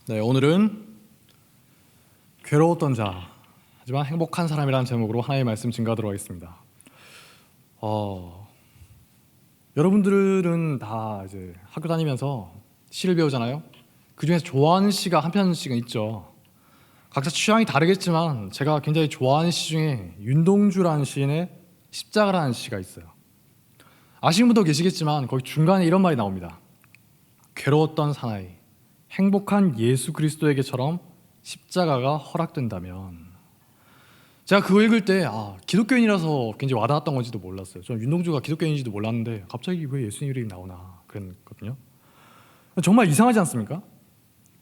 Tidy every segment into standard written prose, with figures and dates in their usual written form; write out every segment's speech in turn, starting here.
네, 오늘은 괴로웠던 자, 하지만 행복한 사람이라는 제목으로 하나님의 말씀 증거하도록 하겠습니다. 여러분들은 다 이제 학교 다니면서 시를 배우잖아요. 그 중에서 좋아하는 시가 한 편씩은 있죠. 각자 취향이 다르겠지만 제가 굉장히 좋아하는 시 중에 윤동주라는 시인의 십자가라는 시가 있어요. 아시는 분도 계시겠지만 거기 중간에 이런 말이 나옵니다. 괴로웠던 사나이, 행복한 예수 그리스도에게처럼 십자가가 허락된다면. 제가 그거 읽을 때 기독교인이라서 굉장히 와닿았던 건지도 몰랐어요. 저는 윤동주가 기독교인인지도 몰랐는데 갑자기 왜 예수님 이름이 나오나 그랬거든요. 정말 이상하지 않습니까?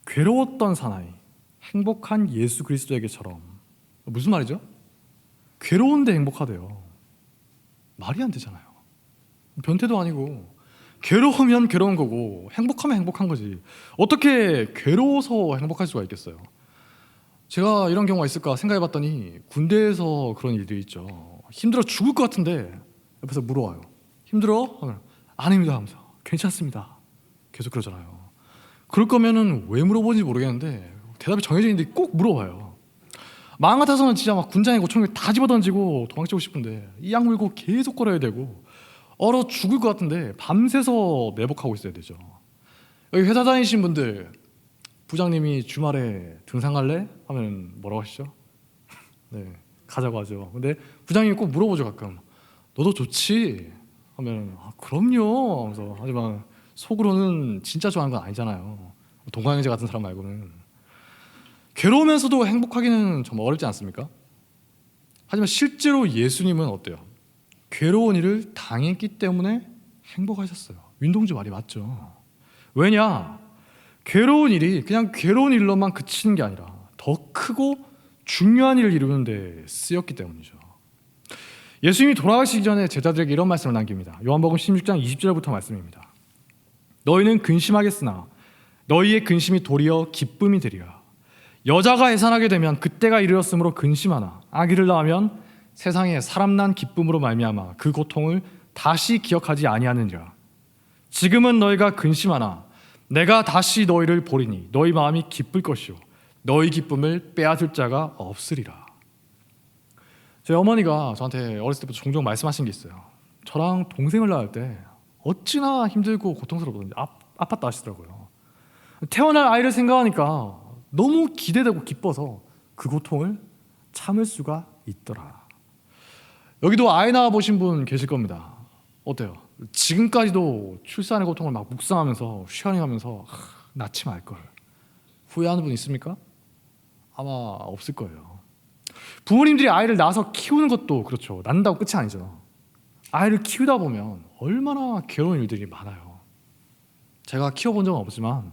괴로웠던 사나이, 행복한 예수 그리스도에게처럼. 무슨 말이죠? 괴로운데 행복하대요. 말이 안 되잖아요. 변태도 아니고. 괴로우면 괴로운 거고 행복하면 행복한 거지. 어떻게 괴로워서 행복할 수가 있겠어요? 제가 이런 경우가 있을까 생각해봤더니 군대에서 그런 일들이 있죠. 힘들어 죽을 것 같은데 옆에서 물어와요. 힘들어? 하면 아닙니다 하면서 괜찮습니다 계속 그러잖아요. 그럴 거면은 왜 물어보는지 모르겠는데 대답이 정해져 있는데 꼭 물어봐요. 마음 같아서는 진짜 막 군장이고 총을 다 집어던지고 도망치고 싶은데 이 약물고 계속 걸어야 되고 얼어 죽을 것 같은데 밤새서 내복하고 있어야 되죠. 여기 회사 다니신 분들, 부장님이 주말에 등산 갈래? 하면 뭐라고 하시죠? 네, 가자고 하죠. 근데 부장님이 꼭 물어보죠. 가끔 너도 좋지? 하면 그럼요 하면서. 하지만 속으로는 진짜 좋아하는 건 아니잖아요. 동강형제 같은 사람 말고는. 괴로우면서도 행복하기는 정말 어렵지 않습니까? 하지만 실제로 예수님은 어때요? 괴로운 일을 당했기 때문에 행복하셨어요. 윤동주 말이 맞죠. 왜냐? 괴로운 일이 그냥 괴로운 일로만 그치는 게 아니라 더 크고 중요한 일을 이루는 데 쓰였기 때문이죠. 예수님이 돌아가시기 전에 제자들에게 이런 말씀을 남깁니다. 요한복음 16장 20절부터 말씀입니다. 너희는 근심하겠으나 너희의 근심이 도리어 기쁨이 되리라. 여자가 해산하게 되면 그때가 이르렀으므로 근심하나 아기를 낳으면 세상에 사람 난 기쁨으로 말미암아 그 고통을 다시 기억하지 아니하느니라. 지금은 너희가 근심하나 내가 다시 너희를 보리니 너희 마음이 기쁠 것이요 너희 기쁨을 빼앗을 자가 없으리라. 제 어머니가 저한테 어렸을 때부터 종종 말씀하신 게 있어요. 저랑 동생을 낳을 때 어찌나 힘들고 고통스럽던지 아팠다 하시더라고요. 태어날 아이를 생각하니까 너무 기대되고 기뻐서 그 고통을 참을 수가 있더라. 여기도 아이 낳아 보신 분 계실 겁니다. 어때요? 지금까지도 출산의 고통을 막 묵상하면서 쉐어링하면서 낳지 말걸 후회하는 분 있습니까? 아마 없을 거예요. 부모님들이 아이를 낳아서 키우는 것도 그렇죠. 낳는다고 끝이 아니죠. 아이를 키우다 보면 얼마나 괴로운 일들이 많아요. 제가 키워본 적은 없지만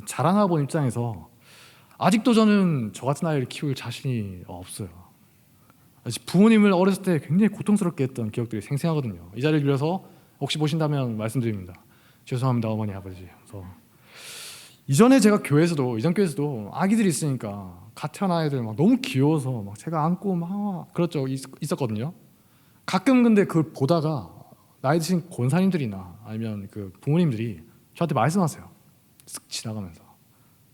자라나본 입장에서 아직도 저는 저 같은 아이를 키울 자신이 없어요. 부모님을 어렸을 때 굉장히 고통스럽게 했던 기억들이 생생하거든요. 이 자리를 빌어서 혹시 보신다면 말씀드립니다. 죄송합니다 어머니 아버지. 그래서 이전에 제가 이전 교회에서도 아기들이 있으니까 갓 태어난 아이들 막 너무 귀여워서 막 제가 안고 막 그렇죠 있었거든요. 가끔 근데 그걸 보다가 나이 드신 권사님들이나 아니면 그 부모님들이 저한테 말씀하세요. 쓱 지나가면서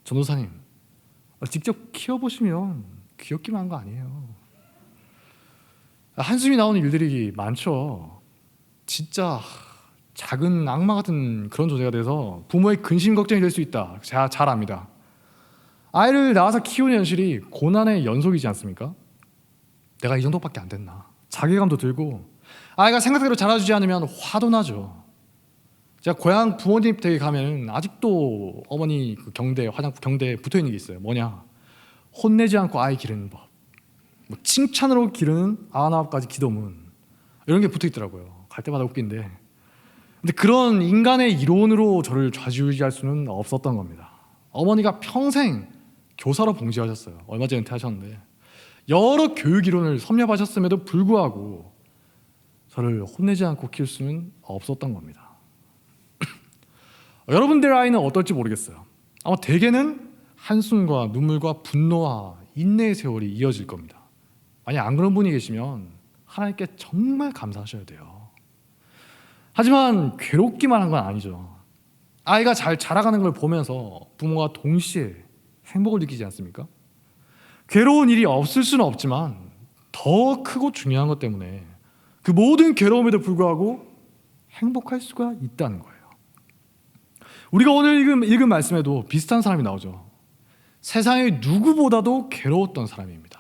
전도사님 직접 키워보시면 귀엽기만 한 거 아니에요. 한숨이 나오는 일들이 많죠. 진짜 작은 악마 같은 그런 존재가 돼서 부모의 근심 걱정이 될 수 있다. 제가 잘 압니다. 아이를 낳아서 키우는 현실이 고난의 연속이지 않습니까? 내가 이 정도밖에 안 됐나 자괴감도 들고 아이가 생각대로 자라주지 않으면 화도 나죠. 제가 고향 부모님 댁에 가면 아직도 어머니 그 화장품 경대에 붙어있는 게 있어요. 뭐냐? 혼내지 않고 아이 기르는 법, 칭찬으로 기르는 99가지 기도문, 이런 게 붙어있더라고요. 갈 때마다 웃긴데 근데 그런 인간의 이론으로 저를 좌지우지할 수는 없었던 겁니다. 어머니가 평생 교사로 봉지하셨어요. 얼마 전에 은퇴하셨는데 여러 교육 이론을 섭렵하셨음에도 불구하고 저를 혼내지 않고 키울 수는 없었던 겁니다. 여러분들 아이는 어떨지 모르겠어요. 아마 대개는 한숨과 눈물과 분노와 인내의 세월이 이어질 겁니다. 만약 안 그런 분이 계시면 하나님께 정말 감사하셔야 돼요. 하지만 괴롭기만 한 건 아니죠. 아이가 잘 자라가는 걸 보면서 부모가 동시에 행복을 느끼지 않습니까? 괴로운 일이 없을 수는 없지만 더 크고 중요한 것 때문에 그 모든 괴로움에도 불구하고 행복할 수가 있다는 거예요. 우리가 오늘 읽은 말씀에도 비슷한 사람이 나오죠. 세상의 누구보다도 괴로웠던 사람입니다.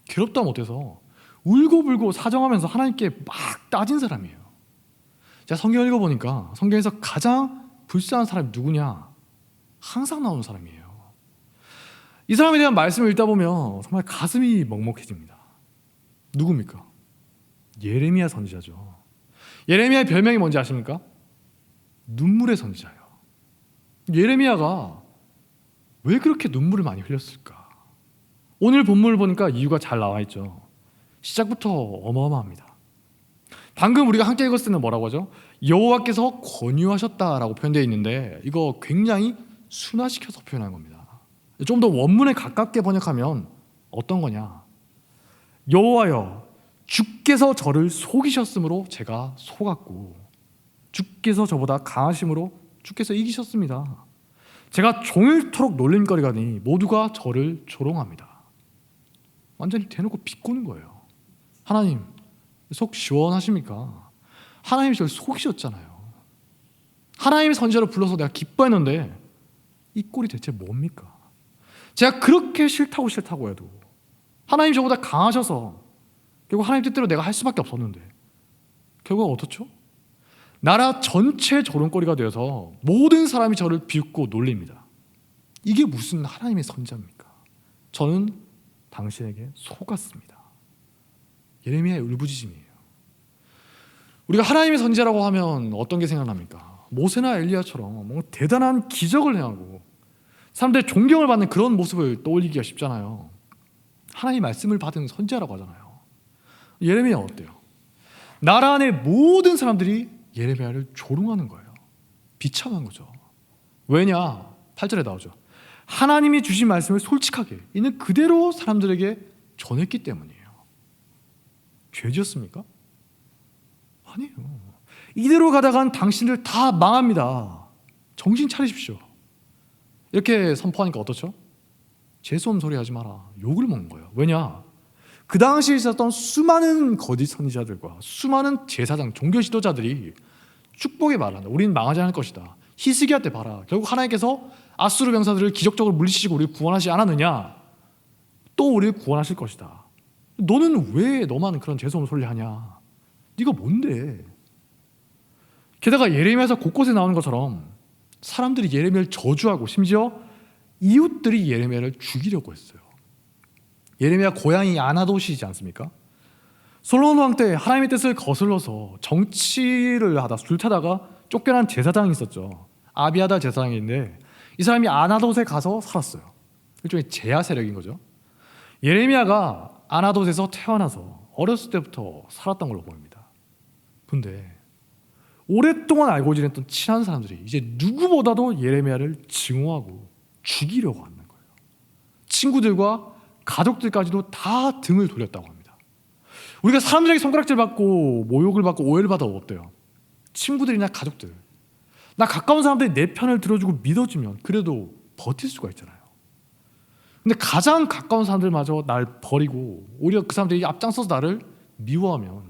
괴롭다 못해서 울고불고 사정하면서 하나님께 막 따진 사람이에요. 제가 성경을 읽어보니까 성경에서 가장 불쌍한 사람이 누구냐? 항상 나오는 사람이에요. 이 사람에 대한 말씀을 읽다 보면 정말 가슴이 먹먹해집니다. 누굽니까? 예레미야 선지자죠. 예레미야의 별명이 뭔지 아십니까? 눈물의 선지자예요. 예레미야가 왜 그렇게 눈물을 많이 흘렸을까? 오늘 본문을 보니까 이유가 잘 나와 있죠. 시작부터 어마어마합니다. 방금 우리가 함께 읽었을 때는 뭐라고 하죠? 여호와께서 권유하셨다라고 표현되어 있는데 이거 굉장히 순화시켜서 표현한 겁니다. 좀 더 원문에 가깝게 번역하면 어떤 거냐? 여호와여, 주께서 저를 속이셨으므로 제가 속았고 주께서 저보다 강하심으로 주께서 이기셨습니다. 제가 종일토록 놀림거리가니 모두가 저를 조롱합니다. 완전히 대놓고 비꼬는 거예요. 하나님, 속 시원하십니까? 하나님이 저를 속이셨잖아요. 하나님의 선지자를 불러서 내가 기뻐했는데 이 꼴이 대체 뭡니까? 제가 그렇게 싫다고 해도 하나님이 저보다 강하셔서 결국 하나님 뜻대로 내가 할 수밖에 없었는데 결국 어떻죠? 나라 전체 조롱거리가 되어서 모든 사람이 저를 비웃고 놀립니다. 이게 무슨 하나님의 선지자입니까? 저는 당신에게 속았습니다. 예레미야의 울부짖음이에요. 우리가 하나님의 선지자라고 하면 어떤 게 생각납니까? 모세나 엘리야처럼 뭔가 대단한 기적을 행하고 사람들의 존경을 받는 그런 모습을 떠올리기가 쉽잖아요. 하나님의 말씀을 받은 선지자라고 하잖아요. 예레미야 어때요? 나라 안의 모든 사람들이 예레미야를 조롱하는 거예요. 비참한 거죠. 왜냐? 8절에 나오죠. 하나님이 주신 말씀을 솔직하게 있는 그대로 사람들에게 전했기 때문이에요. 죄 지었습니까? 아니에요. 이대로 가다간 당신들 다 망합니다. 정신 차리십시오. 이렇게 선포하니까 어떻죠? 재수없는 소리 하지 마라. 욕을 먹는 거예요. 왜냐? 그 당시에 있었던 수많은 거짓 선지자들과 수많은 제사장, 종교 지도자들이 축복의 말을 한다. 우리는 망하지 않을 것이다. 히스기야 때 봐라. 결국 하나님께서 아수르 병사들을 기적적으로 물리치시고 우리를 구원하지 않았느냐? 또 우리를 구원하실 것이다. 너는 왜 너만 그런 재수없는 소리를 하냐? 네가 뭔데? 게다가 예레미야에서 곳곳에 나오는 것처럼 사람들이 예레미야를 저주하고 심지어 이웃들이 예레미야를 죽이려고 했어요. 예레미야 고향이 아나돗이지 않습니까? 솔로몬 왕 때 하나님의 뜻을 거슬러서 정치를 하다 술타다가 쫓겨난 제사장이 있었죠. 아비아달 제사장인데 이 사람이 아나돗에 가서 살았어요. 일종의 제야 세력인 거죠. 예레미야가 아나돗에서 태어나서 어렸을 때부터 살았던 걸로 보입니다. 근데 오랫동안 알고 지냈던 친한 사람들이 이제 누구보다도 예레미야를 증오하고 죽이려고 하는 거예요. 친구들과 가족들까지도 다 등을 돌렸다고 합니다. 우리가 사람들에게 손가락질 받고 모욕을 받고 오해를 받아도 어때요? 친구들이나 가족들, 나 가까운 사람들이 내 편을 들어주고 믿어주면 그래도 버틸 수가 있잖아요. 근데 가장 가까운 사람들마저 날 버리고 오히려 그 사람들이 앞장서서 나를 미워하면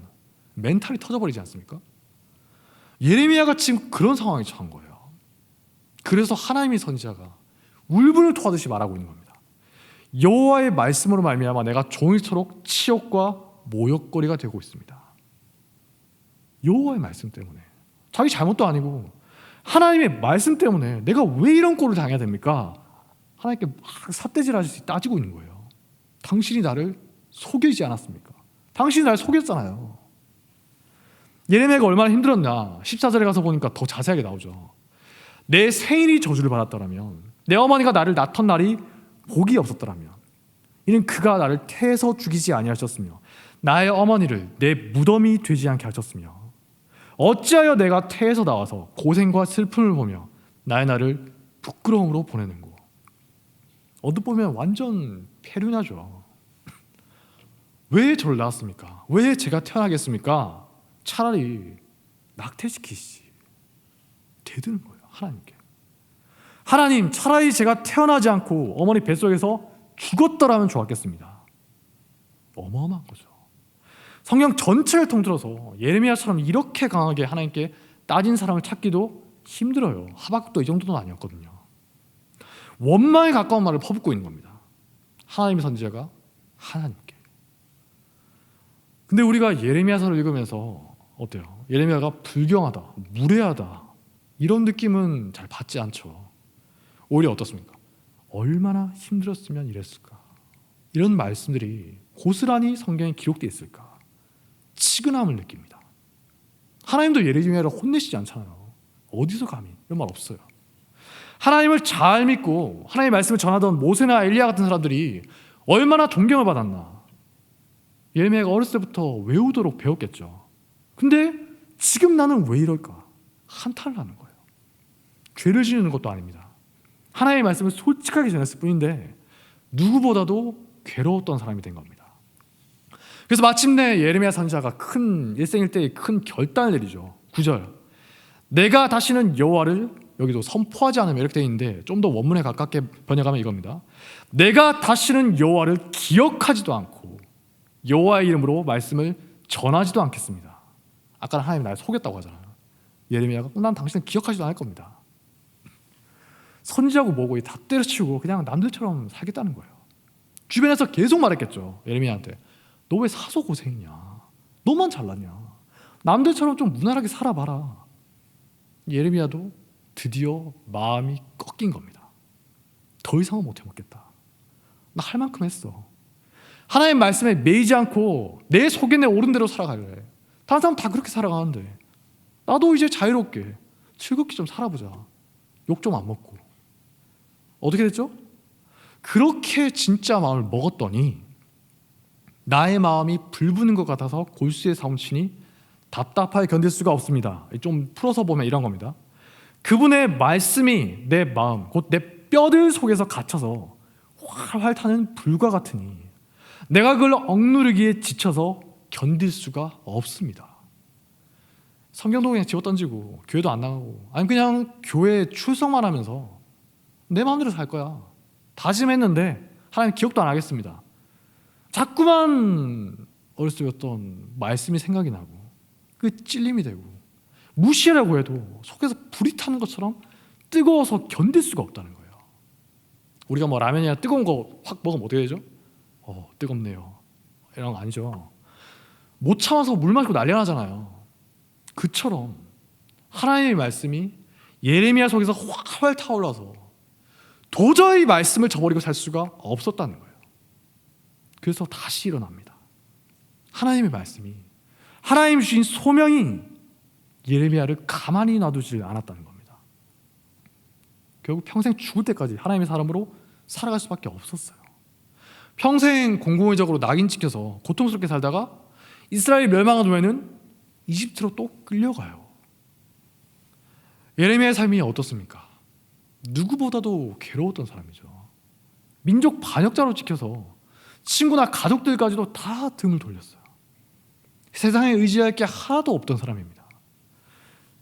멘탈이 터져버리지 않습니까? 예레미야가 지금 그런 상황에 처한 거예요. 그래서 하나님의 선지자가 울분을 토하듯이 말하고 있는 겁니다. 여호와의 말씀으로 말미암아 내가 종일토록 치욕과 모욕거리가 되고 있습니다. 여호와의 말씀 때문에, 자기 잘못도 아니고 하나님의 말씀 때문에 내가 왜 이런 꼴을 당해야 됩니까? 하나님께 막 삿대질하듯이 따지고 있는 거예요. 당신이 나를 속이지 않았습니까? 당신이 나를 속였잖아요. 예레미야가 얼마나 힘들었나 14절에 가서 보니까 더 자세하게 나오죠. 내 생일이 저주를 받았더라면, 내 어머니가 나를 낳던 날이 복이 없었더라면, 이는 그가 나를 태에서 죽이지 아니하셨으며 나의 어머니를 내 무덤이 되지 않게 하셨으며, 어찌하여 내가 태에서 나와서 고생과 슬픔을 보며 나의 날을 부끄러움으로 보내는고. 어떻게 보면 완전 폐륜하죠. 왜 저를 낳았습니까? 왜 제가 태어나겠습니까? 차라리 낙태시키시지. 대드는 거예요, 하나님께. 하나님, 차라리 제가 태어나지 않고 어머니 뱃속에서 죽었더라면 좋았겠습니다. 어마어마한 거죠. 성경 전체를 통틀어서 예레미야처럼 이렇게 강하게 하나님께 따진 사람을 찾기도 힘들어요. 하박국도 이 정도는 아니었거든요. 원망에 가까운 말을 퍼붓고 있는 겁니다. 하나님의 선지자가 하나님께. 근데 우리가 예레미야서를 읽으면서 어때요? 예레미야가 불경하다, 무례하다 이런 느낌은 잘 받지 않죠. 오히려 어떻습니까? 얼마나 힘들었으면 이랬을까? 이런 말씀들이 고스란히 성경에 기록되어 있을까? 치근함을 느낍니다. 하나님도 예레미야를 혼내시지 않잖아요. 어디서 감히 이런 말 없어요. 하나님을 잘 믿고 하나님의 말씀을 전하던 모세나 엘리야 같은 사람들이 얼마나 존경을 받았나. 예레미야가 어렸을 때부터 외우도록 배웠겠죠. 근데 지금 나는 왜 이럴까? 한탄을 하는 거예요. 죄를 지는 것도 아닙니다. 하나님의 말씀을 솔직하게 전했을 뿐인데 누구보다도 괴로웠던 사람이 된 겁니다. 그래서 마침내 예레미야 선지자가 큰 일생일대의 큰 결단을 내리죠. 9절, 내가 다시는 여호와를, 여기도 선포하지 않으면 이렇게 되어 있는데 좀 더 원문에 가깝게 번역하면 이겁니다. 내가 다시는 여호와를 기억하지도 않고 여호와의 이름으로 말씀을 전하지도 않겠습니다. 아까 하나님이 나를 속였다고 하잖아요. 예레미야가 난 당신을 기억하지도 않을 겁니다. 선지자고 뭐고 다 때려치우고 그냥 남들처럼 살겠다는 거예요. 주변에서 계속 말했겠죠. 예레미야한테 너 왜 사서 고생이냐? 너만 잘났냐? 남들처럼 좀 무난하게 살아봐라. 예레미야도 드디어 마음이 꺾인 겁니다. 더 이상은 못 해먹겠다. 나 할 만큼 했어. 하나님 말씀에 매이지 않고 내 속에 내 옳은 대로 살아갈래. 다른 사람 다 그렇게 살아가는데 나도 이제 자유롭게 즐겁게 좀 살아보자. 욕 좀 안 먹고. 어떻게 됐죠? 그렇게 진짜 마음을 먹었더니 나의 마음이 불붙는 것 같아서 골수에 사무치니 답답하게 견딜 수가 없습니다. 좀 풀어서 보면 이런 겁니다. 그분의 말씀이 내 마음, 곧 내 뼈들 속에서 갇혀서 활활 타는 불과 같으니 내가 그걸 억누르기에 지쳐서 견딜 수가 없습니다. 성경도 그냥 집어던지고 교회도 안 나가고 아니 그냥 교회 출석만 하면서 내 마음대로 살 거야. 다짐했는데 하나님 기억도 안 하겠습니다. 자꾸만 어렸을 때 배웠던 말씀이 생각이 나고 그 찔림이 되고 무시하려고 해도 속에서 불이 타는 것처럼 뜨거워서 견딜 수가 없다는 거예요. 우리가 뭐 라면이나 뜨거운 거 확 먹으면 어떻게 되죠? 뜨겁네요. 이런 거 아니죠. 못 참아서 물 마시고 난리 나잖아요. 그처럼 하나님의 말씀이 예레미야 속에서 활활 타올라서 도저히 말씀을 저버리고 살 수가 없었다는 거예요. 그래서 다시 일어납니다. 하나님의 말씀이, 하나님 주신 소명이 예레미야를 가만히 놔두지 않았다는 겁니다. 결국 평생 죽을 때까지 하나님의 사람으로 살아갈 수밖에 없었어요. 평생 공공의적으로 낙인 찍혀서 고통스럽게 살다가 이스라엘이 멸망한 후에는 이집트로 또 끌려가요. 예레미야의 삶이 어떻습니까? 누구보다도 괴로웠던 사람이죠. 민족 반역자로 찍혀서 친구나 가족들까지도 다 등을 돌렸어요. 세상에 의지할 게 하나도 없던 사람입니다.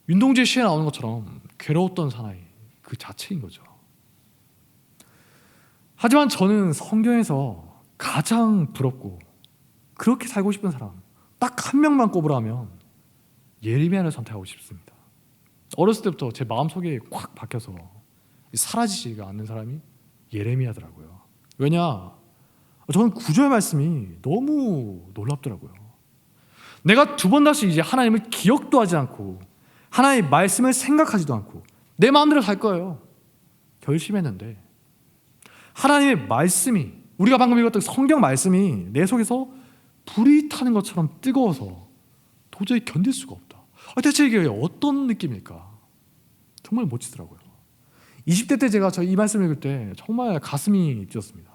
윤동주의 시에 나오는 것처럼 괴로웠던 사나이 그 자체인 거죠. 하지만 저는 성경에서 가장 부럽고 그렇게 살고 싶은 사람 딱 한 명만 꼽으라면 예레미야를 선택하고 싶습니다. 어렸을 때부터 제 마음속에 꽉 박혀서 사라지지가 않는 사람이 예레미야더라고요. 왜냐? 저는 9절 말씀이 너무 놀랍더라고요. 내가 두 번 다시 이제 하나님을 기억도 하지 않고 하나님의 말씀을 생각하지도 않고 내 마음대로 살 거예요. 결심했는데 하나님의 말씀이, 우리가 방금 읽었던 성경 말씀이 내 속에서 불이 타는 것처럼 뜨거워서 도저히 견딜 수가 없다. 대체 이게 어떤 느낌일까? 정말 멋지더라고요. 20대 때 제가 이 말씀을 읽을 때 정말 가슴이 뛰었습니다.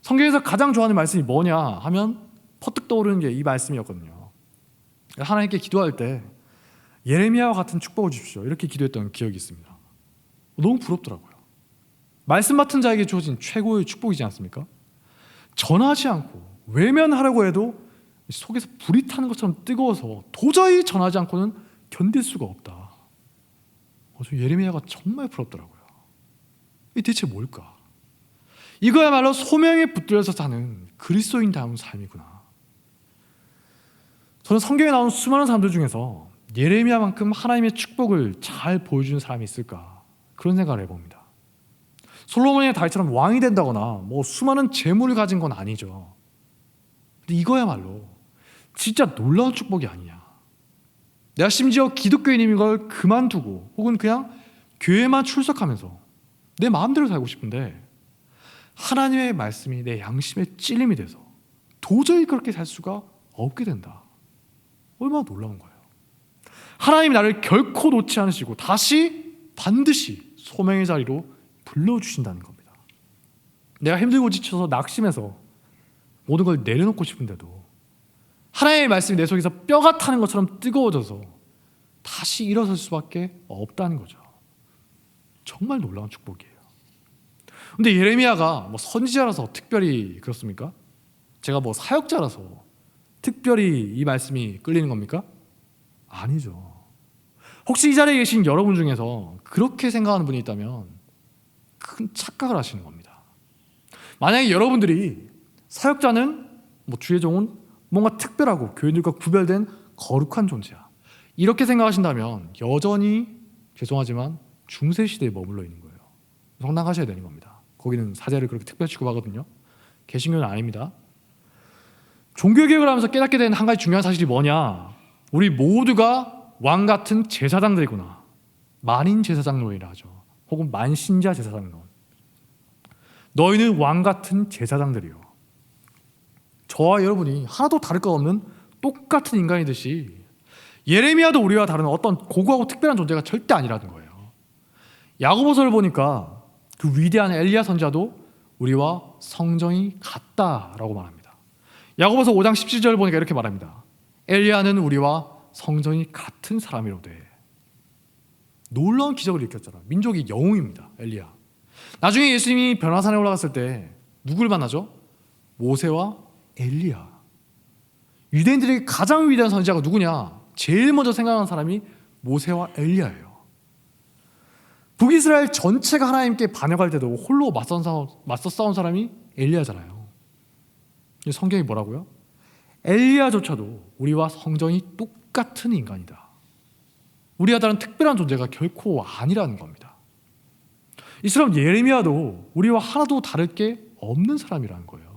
성경에서 가장 좋아하는 말씀이 뭐냐 하면 퍼뜩 떠오르는 게 이 말씀이었거든요. 하나님께 기도할 때 예레미야와 같은 축복을 주십시오 이렇게 기도했던 기억이 있습니다. 너무 부럽더라고요. 말씀 맡은 자에게 주어진 최고의 축복이지 않습니까? 전하지 않고 외면하려고 해도 속에서 불이 타는 것처럼 뜨거워서 도저히 전하지 않고는 견딜 수가 없다. 저 예레미야가 정말 부럽더라고요. 대체 뭘까? 이거야말로 소명에 붙들려서 사는 그리스도인다운 삶이구나. 저는 성경에 나온 수많은 사람들 중에서 예레미야만큼 하나님의 축복을 잘 보여주는 사람이 있을까, 그런 생각을 해봅니다. 솔로몬이나 다윗처럼 왕이 된다거나 수많은 재물을 가진 건 아니죠. 근데 이거야말로 진짜 놀라운 축복이 아니냐. 내가 심지어 기독교인인 걸 그만두고 혹은 그냥 교회만 출석하면서 내 마음대로 살고 싶은데 하나님의 말씀이 내 양심의 찔림이 돼서 도저히 그렇게 살 수가 없게 된다. 얼마나 놀라운 거예요. 하나님이 나를 결코 놓지 않으시고 반드시 소명의 자리로 불러주신다는 겁니다. 내가 힘들고 지쳐서 낙심해서 모든 걸 내려놓고 싶은데도 하나님의 말씀이 내 속에서 뼈가 타는 것처럼 뜨거워져서 다시 일어설 수밖에 없다는 거죠. 정말 놀라운 축복이에요. 근데 예레미야가 선지자라서 특별히 그렇습니까? 제가 사역자라서 특별히 이 말씀이 끌리는 겁니까? 아니죠. 혹시 이 자리에 계신 여러분 중에서 그렇게 생각하는 분이 있다면 큰 착각을 하시는 겁니다. 만약에 여러분들이 사역자는 주의 종은 뭔가 특별하고 교인들과 구별된 거룩한 존재야, 이렇게 생각하신다면 여전히 죄송하지만 중세시대에 머물러 있는 거예요. 성당하셔야 되는 겁니다. 거기는 사제를 그렇게 특별 취급하거든요. 개신교는 아닙니다. 종교개혁을 하면서 깨닫게 된 한 가지 중요한 사실이 뭐냐, 우리 모두가 왕같은 제사장들이구나. 만인 제사장론이라 하죠. 혹은 만신자 제사장론. 너희는 왕같은 제사장들이요. 저와 여러분이 하나도 다를 것 없는 똑같은 인간이듯이 예레미야도 우리와 다른 어떤 고고하고 특별한 존재가 절대 아니라는 거예요. 야고보서를 보니까 그 위대한 엘리야 선지자도 우리와 성정이 같다라고 말합니다. 야고보서 5장 17절 보니까 이렇게 말합니다. 엘리야는 우리와 성정이 같은 사람이로되. 놀라운 기적을 일으켰잖아. 민족의 영웅입니다. 엘리야. 나중에 예수님이 변화산에 올라갔을 때 누굴 만나죠? 모세와 엘리야. 유대인들에게 가장 위대한 선지자가 누구냐? 제일 먼저 생각하는 사람이 모세와 엘리야예요. 북이스라엘 전체가 하나님께 반역할 때도 홀로 맞서 싸운 사람이 엘리야잖아요. 성경이 뭐라고요? 엘리야조차도 우리와 성정이 똑같은 인간이다. 우리와 다른 특별한 존재가 결코 아니라는 겁니다. 이처럼 예레미야도 우리와 하나도 다를 게 없는 사람이라는 거예요.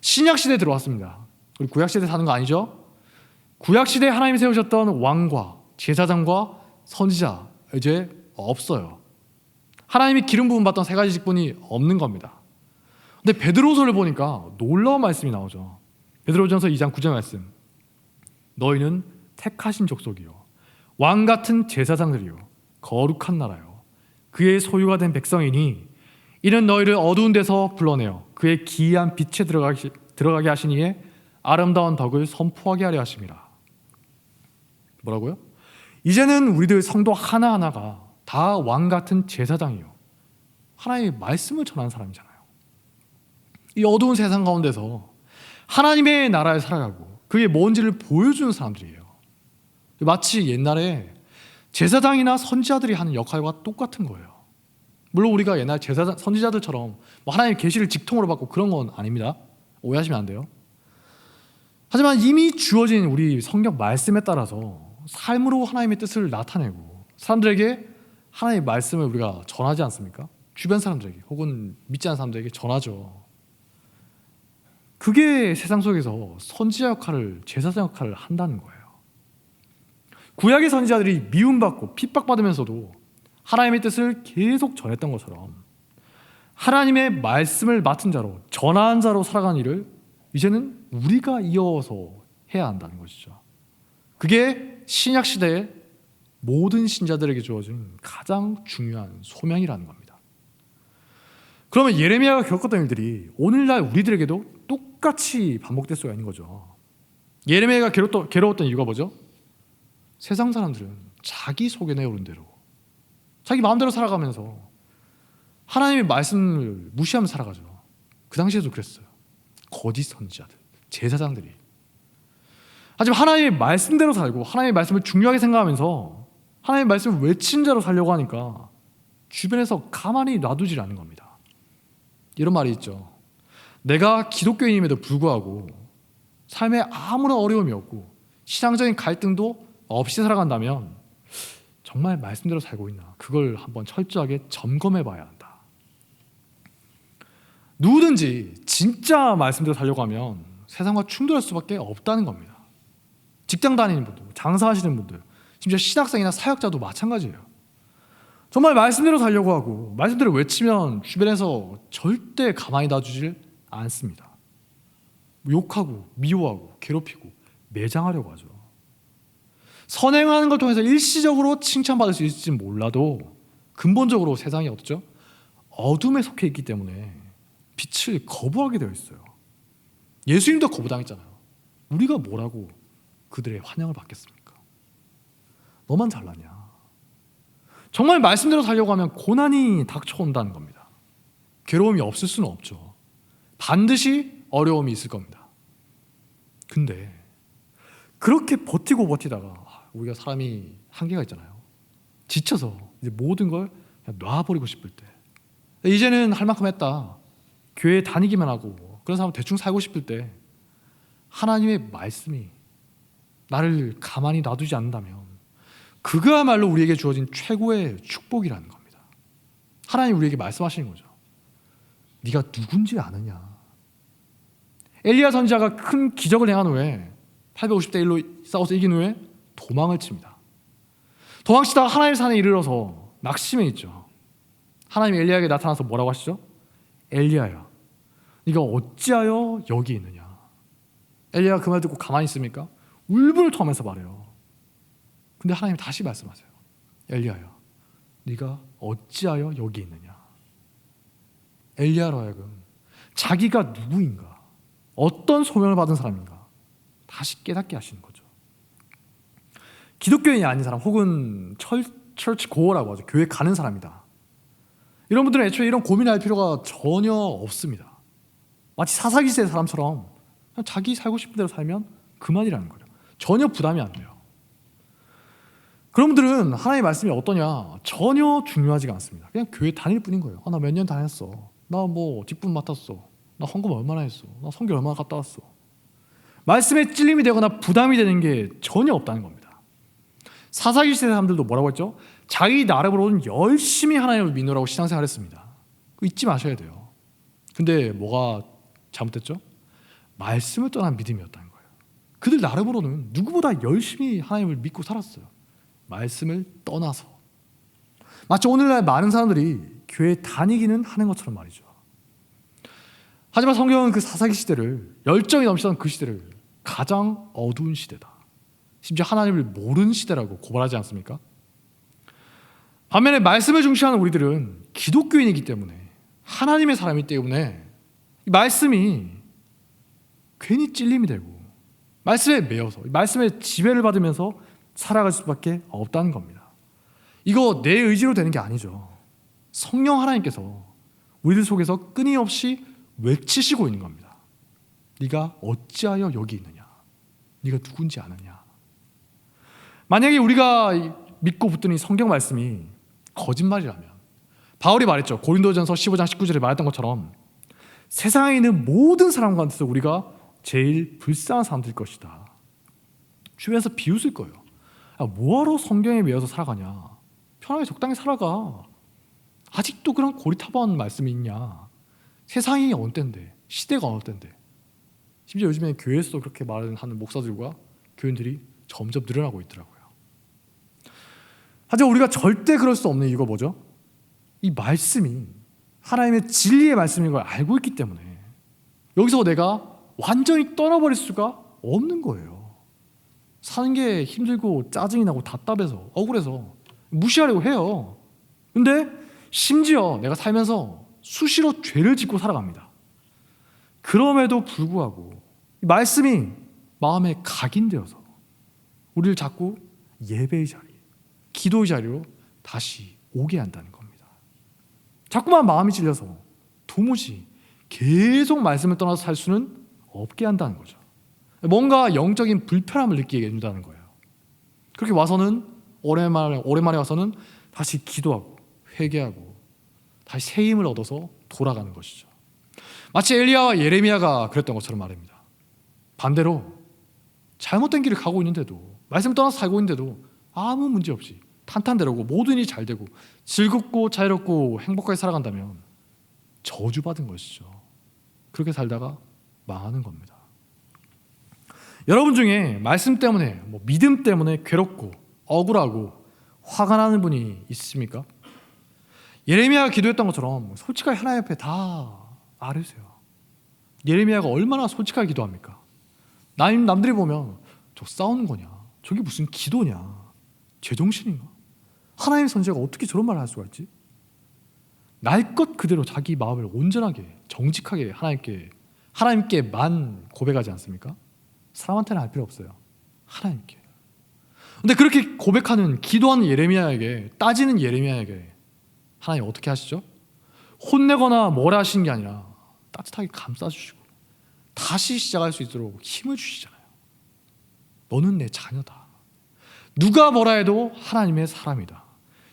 신약시대에 들어왔습니다. 우리 구약시대에 사는 거 아니죠? 구약시대에 하나님이 세우셨던 왕과 제사장과 선지자 이제 없어요. 하나님이 기름 부음 받던 세 가지 직분이 없는 겁니다. 근데 베드로서를 보니까 놀라운 말씀이 나오죠. 베드로전서 2장 9절 말씀. 너희는 택하신 족속이요 왕같은 제사장들이요 거룩한 나라요 그의 소유가 된 백성이니 이는 너희를 어두운 데서 불러내어 그의 기이한 빛에 들어가게 하시니에 아름다운 덕을 선포하게 하려 하심이라. 뭐라고요? 이제는 우리들 성도 하나하나가 다 왕같은 제사장이요 하나님의 말씀을 전하는 사람이잖아요. 이 어두운 세상 가운데서 하나님의 나라에 살아가고 그게 뭔지를 보여주는 사람들이에요. 마치 옛날에 제사장이나 선지자들이 하는 역할과 똑같은 거예요. 물론 우리가 옛날 제사장, 선지자들처럼 하나님의 계시를 직통으로 받고 그런 건 아닙니다. 오해하시면 안 돼요. 하지만 이미 주어진 우리 성경 말씀에 따라서 삶으로 하나님의 뜻을 나타내고 사람들에게 하나님의 말씀을 우리가 전하지 않습니까? 주변 사람들에게 혹은 믿지 않는 사람들에게 전하죠. 그게 세상 속에서 선지자 역할을, 제사장 역할을 한다는 거예요. 구약의 선지자들이 미움받고 핍박받으면서도 하나님의 뜻을 계속 전했던 것처럼 하나님의 말씀을 맡은 자로, 전하는 자로 살아가는 일을 이제는 우리가 이어서 해야 한다는 것이죠. 그게 신약 시대의 모든 신자들에게 주어진 가장 중요한 소명이라는 겁니다. 그러면 예레미야가 겪었던 일들이 오늘날 우리들에게도 똑같이 반복될 수가 있는 거죠. 예레미야가 괴로웠던 이유가 뭐죠? 세상 사람들은 자기 속에 내오른 대로 자기 마음대로 살아가면서 하나님의 말씀을 무시하면서 살아가죠. 그 당시에도 그랬어요. 거짓 선지자들, 제사장들이. 하지만 하나님의 말씀대로 살고 하나님의 말씀을 중요하게 생각하면서 하나님의 말씀을 외친 자로 살려고 하니까 주변에서 가만히 놔두질 않는 겁니다. 이런 말이 있죠. 내가 기독교인임에도 불구하고 삶에 아무런 어려움이 없고 신앙적인 갈등도 없이 살아간다면 정말 말씀대로 살고 있나, 그걸 한번 철저하게 점검해 봐야 한다. 누구든지 진짜 말씀대로 살려고 하면 세상과 충돌할 수밖에 없다는 겁니다. 직장 다니는 분들, 장사하시는 분들, 심지어 신학생이나 사역자도 마찬가지예요. 정말 말씀대로 살려고 하고 말씀대로 외치면 주변에서 절대 가만히 놔주질 않습니다. 욕하고 미워하고 괴롭히고 매장하려고 하죠. 선행하는 걸 통해서 일시적으로 칭찬받을 수 있을지 몰라도 근본적으로 세상이 어떻죠? 어둠에 속해 있기 때문에 빛을 거부하게 되어 있어요. 예수님도 거부당했잖아요. 우리가 뭐라고 그들의 환영을 받겠습니까? 너만 잘나냐? 정말 말씀대로 살려고 하면 고난이 닥쳐온다는 겁니다. 괴로움이 없을 수는 없죠. 반드시 어려움이 있을 겁니다. 근데 그렇게 버티다가 우리가 사람이 한계가 있잖아요. 지쳐서 이제 모든 걸 그냥 놔버리고 싶을 때, 이제는 할 만큼 했다, 교회 다니기만 하고 그런 사람 대충 살고 싶을 때 하나님의 말씀이 나를 가만히 놔두지 않는다면 그거야말로 우리에게 주어진 최고의 축복이라는 겁니다. 하나님 우리에게 말씀하시는 거죠. 네가 누군지 아느냐? 엘리야 선지자가 큰 기적을 행한 후에 850대 1로 싸워서 이긴 후에 도망을 칩니다. 도망치다가 하나님의 산에 이르러서 낙심해 있죠. 하나님이 엘리야에게 나타나서 뭐라고 하시죠? 엘리야야, 네가 어찌하여 여기 있느냐? 엘리야가 그 말 듣고 가만히 있습니까? 울분을 토하면서 말해요. 근데 하나님이 다시 말씀하세요. 엘리야야, 네가 어찌하여 여기 있느냐? 엘리야로 하여금 자기가 누구인가, 어떤 소명을 받은 사람인가 다시 깨닫게 하시는 거죠. 기독교인이 아닌 사람 혹은 철치 고어라고 하죠. 교회 가는 사람이다. 이런 분들은 애초에 이런 고민할 필요가 전혀 없습니다. 마치 사사기시대 사람처럼 그냥 자기 살고 싶은 대로 살면 그만이라는 거예요. 전혀 부담이 안 돼요. 그런 분들은 하나님의 말씀이 어떠냐 전혀 중요하지가 않습니다. 그냥 교회 다닐 뿐인 거예요. 나 몇 년 다녔어. 나 뭐 뒷분 맡았어. 나 헌금 얼마나 했어. 나 선교 얼마나 갔다 왔어. 말씀에 찔림이 되거나 부담이 되는 게 전혀 없다는 겁니다. 사사기시대 사람들도 뭐라고 했죠? 자기 나름으로는 열심히 하나님을 믿느라고 신앙생활 했습니다. 그거 잊지 마셔야 돼요. 근데 뭐가 잘못됐죠? 말씀을 떠난 믿음이었다는 거예요. 그들 나름으로는 누구보다 열심히 하나님을 믿고 살았어요. 말씀을 떠나서. 마치 오늘날 많은 사람들이 교회 다니기는 하는 것처럼 말이죠. 하지만 성경은 그 사사기 시대를, 열정이 넘치던 그 시대를 가장 어두운 시대다, 심지어 하나님을 모르는 시대라고 고발하지 않습니까? 반면에 말씀을 중시하는 우리들은 기독교인이기 때문에, 하나님의 사람이기 때문에 이 말씀이 괜히 찔림이 되고 말씀에 매여서 말씀의 지배를 받으면서 살아갈 수밖에 없다는 겁니다. 이거 내 의지로 되는 게 아니죠. 성령 하나님께서 우리들 속에서 끊임없이 외치시고 있는 겁니다. 네가 어찌하여 여기 있느냐? 네가 누군지 아느냐? 만약에 우리가 믿고 붙드는 성경 말씀이 거짓말이라면, 바울이 말했죠. 고린도전서 15장 19절에 말했던 것처럼 세상에 있는 모든 사람 가운데서 우리가 제일 불쌍한 사람들일 것이다. 주변에서 비웃을 거예요. 뭐하러 성경에 매여서 살아가냐? 편하게 적당히 살아가. 아직도 그런 고리타분한 말씀이 있냐? 세상이 어느 때인데, 시대가 어느 때인데. 심지어 요즘에 교회에서도 그렇게 말하는 목사들과 교인들이 점점 늘어나고 있더라고요. 하지만 우리가 절대 그럴 수 없는 이유가 뭐죠? 이 말씀이 하나님의 진리의 말씀인 걸 알고 있기 때문에 여기서 내가 완전히 떠나버릴 수가 없는 거예요. 사는 게 힘들고 짜증이 나고 답답해서 억울해서 무시하려고 해요. 근데 심지어 내가 살면서 수시로 죄를 짓고 살아갑니다. 그럼에도 불구하고 이 말씀이 마음에 각인되어서 우리를 자꾸 예배의 자리, 기도의 자리로 다시 오게 한다는 겁니다. 자꾸만 마음이 찔려서 도무지 계속 말씀을 떠나서 살 수는 없게 한다는 거죠. 뭔가 영적인 불편함을 느끼게 해준다는 거예요. 그렇게 와서는 오랜만에 와서는 다시 기도하고 회개하고 다시 새 힘을 얻어서 돌아가는 것이죠. 마치 엘리야와 예레미야가 그랬던 것처럼 말입니다. 반대로 잘못된 길을 가고 있는데도, 말씀 떠나서 살고 있는데도 아무 문제 없이 탄탄대로고 모든 일이 잘 되고 즐겁고 자유롭고 행복하게 살아간다면 저주받은 것이죠. 그렇게 살다가 망하는 겁니다. 여러분 중에 말씀 때문에, 믿음 때문에 괴롭고 억울하고 화가 나는 분이 있습니까? 예레미야가 기도했던 것처럼 솔직하게 하나님 앞에 다 아뢰세요. 예레미야가 얼마나 솔직하게 기도합니까? 남들이 보면 저 싸우는 거냐, 저게 무슨 기도냐, 제정신인가? 하나님의 선지자가 어떻게 저런 말을 할 수가 있지? 날 것 그대로 자기 마음을 온전하게 정직하게 하나님께만 고백하지 않습니까? 사람한테는 할 필요 없어요. 하나님께. 근데 그렇게 고백하는, 기도하는 예레미야에게, 따지는 예레미야에게 하나님 어떻게 하시죠? 혼내거나 뭐라 하시는 게 아니라 따뜻하게 감싸주시고 다시 시작할 수 있도록 힘을 주시잖아요. 너는 내 자녀다. 누가 뭐라 해도 하나님의 사람이다.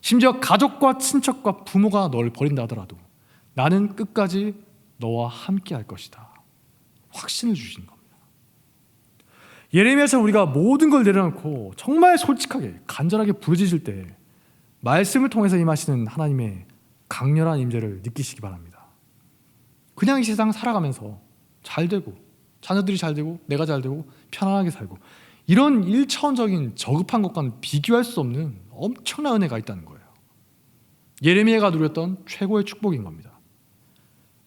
심지어 가족과 친척과 부모가 너를 버린다 하더라도 나는 끝까지 너와 함께 할 것이다. 확신을 주시는 겁니다. 예레미야처럼 우리가 모든 걸 내려놓고 정말 솔직하게 간절하게 부르짖을 때 말씀을 통해서 임하시는 하나님의 강렬한 임재를 느끼시기 바랍니다. 그냥 이 세상 살아가면서 잘 되고 자녀들이 잘 되고 내가 잘 되고 편안하게 살고 이런 1차원적인 저급한 것과는 비교할 수 없는 엄청난 은혜가 있다는 거예요. 예레미야가 누렸던 최고의 축복인 겁니다.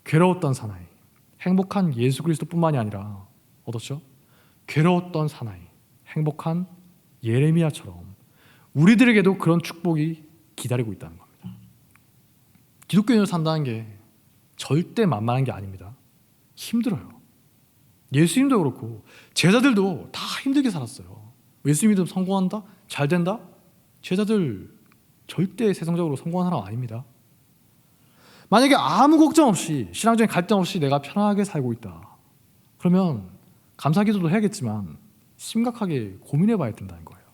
괴로웠던 사나이, 행복한 예수 그리스도뿐만이 아니라 어떻죠? 괴로웠던 사나이, 행복한 예레미야처럼 우리들에게도 그런 축복이 기다리고 있다는 겁니다. 기독교인으로 산다는 게 절대 만만한 게 아닙니다. 힘들어요. 예수님도 그렇고 제자들도 다 힘들게 살았어요. 예수님 믿으면 성공한다? 잘 된다? 제자들 절대 세상적으로 성공한 사람 아닙니다. 만약에 아무 걱정 없이 신앙적인 갈등 없이 내가 편하게 살고 있다, 그러면 감사기도도 해야겠지만 심각하게 고민해 봐야 된다는 거예요.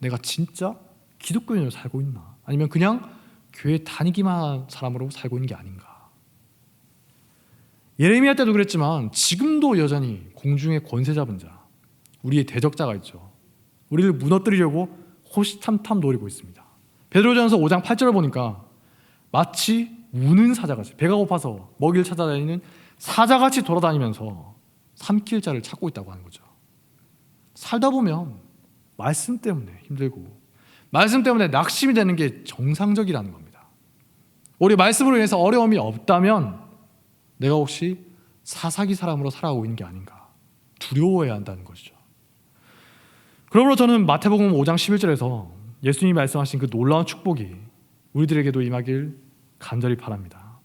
내가 진짜 기독교인으로 살고 있나? 아니면 그냥 교회 다니기만 한 사람으로 살고 있는 게 아닌가? 예레미야 때도 그랬지만 지금도 여전히 공중의 권세 잡은 자, 우리의 대적자가 있죠. 우리를 무너뜨리려고 호시탐탐 노리고 있습니다. 베드로전서 5장 8절을 보니까 마치 우는 사자같이, 배가 고파서 먹이를 찾아다니는 사자같이 돌아다니면서 삼킬 자를 찾고 있다고 하는 거죠. 살다 보면 말씀 때문에 힘들고 말씀 때문에 낙심이 되는 게 정상적이라는 겁니다. 우리 말씀으로 인해서 어려움이 없다면 내가 혹시 사사기 사람으로 살아가고 있는 게 아닌가 두려워해야 한다는 것이죠. 그러므로 저는 마태복음 5장 11절에서 예수님이 말씀하신 그 놀라운 축복이 우리들에게도 임하길 간절히 바랍니다.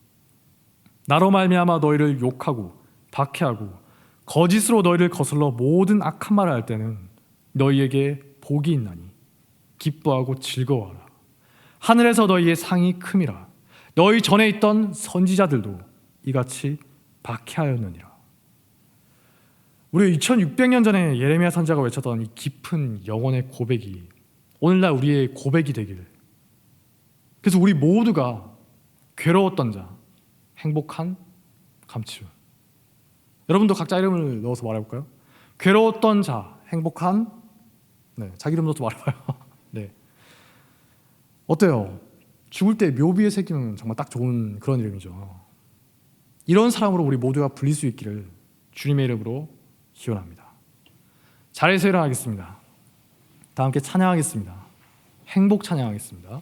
나로 말미암아 너희를 욕하고 박해하고 거짓으로 너희를 거슬러 모든 악한 말을 할 때는 너희에게 복이 있나니 기뻐하고 즐거워하라. 하늘에서 너희의 상이 큼이라. 너희 전에 있던 선지자들도 이같이 박해하였느니라. 우리 2600년 전에 예레미야 선지자가 외쳤던 이 깊은 영혼의 고백이 오늘날 우리의 고백이 되길. 그래서 우리 모두가 괴로웠던 자, 행복한 감치운. 여러분도 각자 이름을 넣어서 말해볼까요? 괴로웠던 자, 행복한, 자기 이름 넣어서 말해봐요. 네. 어때요? 죽을 때 묘비에 새기면 정말 딱 좋은 그런 이름이죠. 이런 사람으로 우리 모두가 불릴 수 있기를 주님의 이름으로 기원합니다. 자리에서 일어나겠습니다. 다 함께 찬양하겠습니다. 행복 찬양하겠습니다.